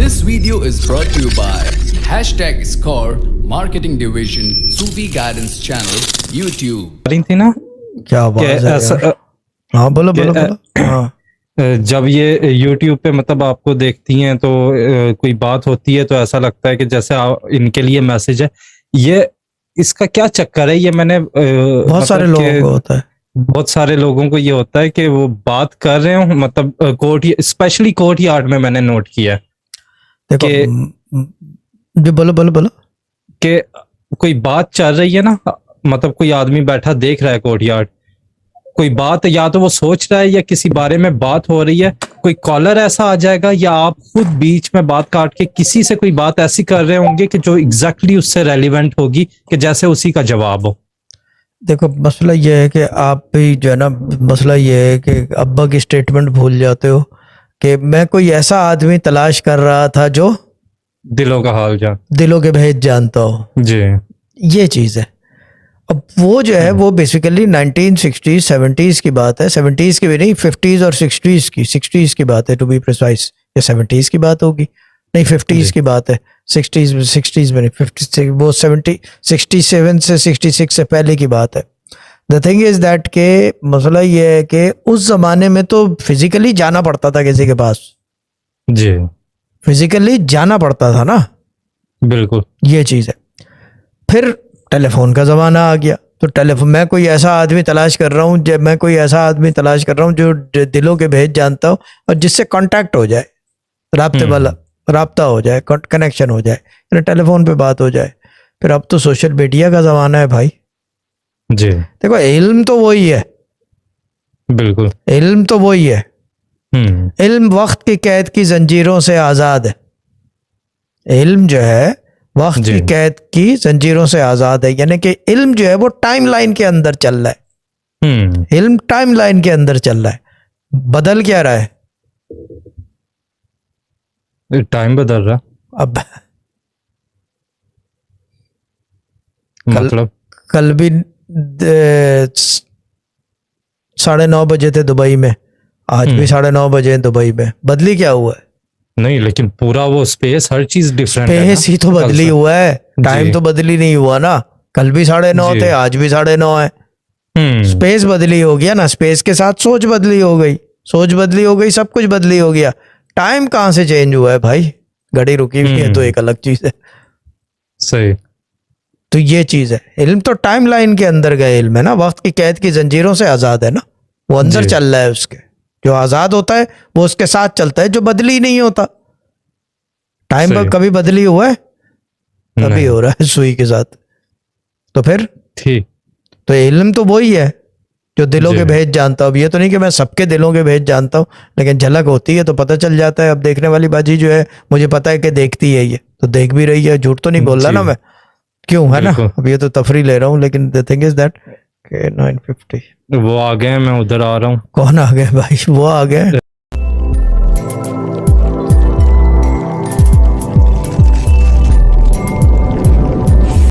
This video is brought to you by #Score Marketing Division Sufi Guidance Channel YouTube। रही थी ना क्या बात है यार। हाँ बोलो बोलो बोलो। हाँ जब ये YouTube पे मतलब आपको देखती हैं तो कोई बात होती है तो ऐसा लगता है कि जैसे इनके लिए मैसेज है। ये इसका क्या चक्कर है? ये मैंने बहुत सारे लोगों को होता है। बहुत सारे लोगों को ये होता है कि वो बात कर रहे हो, मतलब कोर्ट, स्पेशली कोर्ट यार्ड में मैंने नोट किया है। देखो जो बोलो बोलो बोलो कि कोई बात चल रही है ना, मतलब कोई आदमी बैठा देख रहा है कोर्ट यार्ड, कोई बात या तो वो सोच रहा है या किसी बारे में बात हो रही है, कोई कॉलर ऐसा आ जाएगा या आप खुद बीच में बात काट के किसी से कोई बात ऐसी कर रहे होंगे कि जो एग्जैक्टली उससे रेलिवेंट होगी कि जैसे उसी का जवाब हो। देखो मसला ये है कि आप भी जो है ना, मसला ये है कि अब्बा की स्टेटमेंट भूल जाते हो कि मैं कोई ऐसा आदमी तलाश कर रहा था जो दिलों का हाल जान, दिलों के भेद जानता हो जी, ये चीज़ है। अब वो जो है वो बेसिकली 1960s 70s की बात है, 70s की भी नहीं, 50s और 60s की बात है टू बी प्रिसाइज। या 70s की बात होगी, नहीं 50s की बात है, 60s में नहीं, 50 वो 67 से 66 से पहले की बात है। द थिंग इज दैट के मसला ये है कि उस जमाने में तो फिजिकली जाना पड़ता था किसी के पास, जी फिजिकली जाना पड़ता था ना, बिल्कुल ये चीज़ है। फिर टेलीफोन का ज़माना आ गया तो टेलीफोन, मैं कोई ऐसा आदमी तलाश कर रहा हूँ, जब मैं कोई ऐसा आदमी तलाश कर रहा हूँ जो दिलों के भेद जानता हो और जिससे कांटेक्ट हो जाए, राब्ते वाला राब्ता हो जाए, कनेक्शन हो जाए, यानी टेलीफोन पे बात हो जाए। फिर अब तो सोशल मीडिया का ज़माना है भाई। जी देखो इल्म तो वही है, बिल्कुल इल्म तो वही है। इल्म वक्त की कैद की जंजीरों से आज़ाद है। इल्म जो है वक्त की कैद की जंजीरों से आज़ाद है, यानी कि इल्म जो है वो टाइम लाइन के अंदर चल रहा है। इल्म टाइम लाइन के अंदर चल रहा है। बदल क्या रहा है? टाइम बदल रहा अब मतलब कल भी 9:30 बजे थे दुबई में, आज भी 9:30 बजे हैं दुबई में। बदली क्या हुआ है? नहीं, लेकिन पूरा वो स्पेस, हर चीज डिफरेंट है। स्पेस ही तो बदली हुआ है, टाइम तो बदली नहीं हुआ ना। कल भी 9:30 थे, आज भी 9:30 है। स्पेस बदली हो गया ना, स्पेस के साथ सोच बदली हो गई, सोच बदली हो गई, सब कुछ बदली हो गया। टाइम कहाँ से चेंज हुआ है भाई? घड़ी रुकी हुई है तो एक अलग चीज है। सही। तो ये चीज है, इल्म तो टाइम लाइन के अंदर गए इल्म है ना, वक्त की कैद की जंजीरों से आजाद है ना, वो अंदर चल रहा है उसके। जो आजाद होता है वो उसके साथ चलता है, जो बदली नहीं होता। टाइम पर कभी बदली हुआ है? तभी हो रहा है सुई के साथ। तो फिर ठीक, तो इल्म तो वही है जो दिलों के भेद जानता हूँ। अब ये तो नहीं कि मैं सबके दिलों के भेद जानता हूँ, लेकिन झलक होती है तो पता चल जाता है। अब देखने वाली बाजी जो है, मुझे पता है कि देखती है, ये तो देख भी रही है, झूठ तो नहीं बोल रहा ना मैं, क्यों है ना। अब ये तो तफरी ले रहा हूँ, लेकिन द थिंग इज दैट 9:50 वो आ गए, मैं उधर आ रहा हूँ। कौन आ गए भाई? वो आ गए।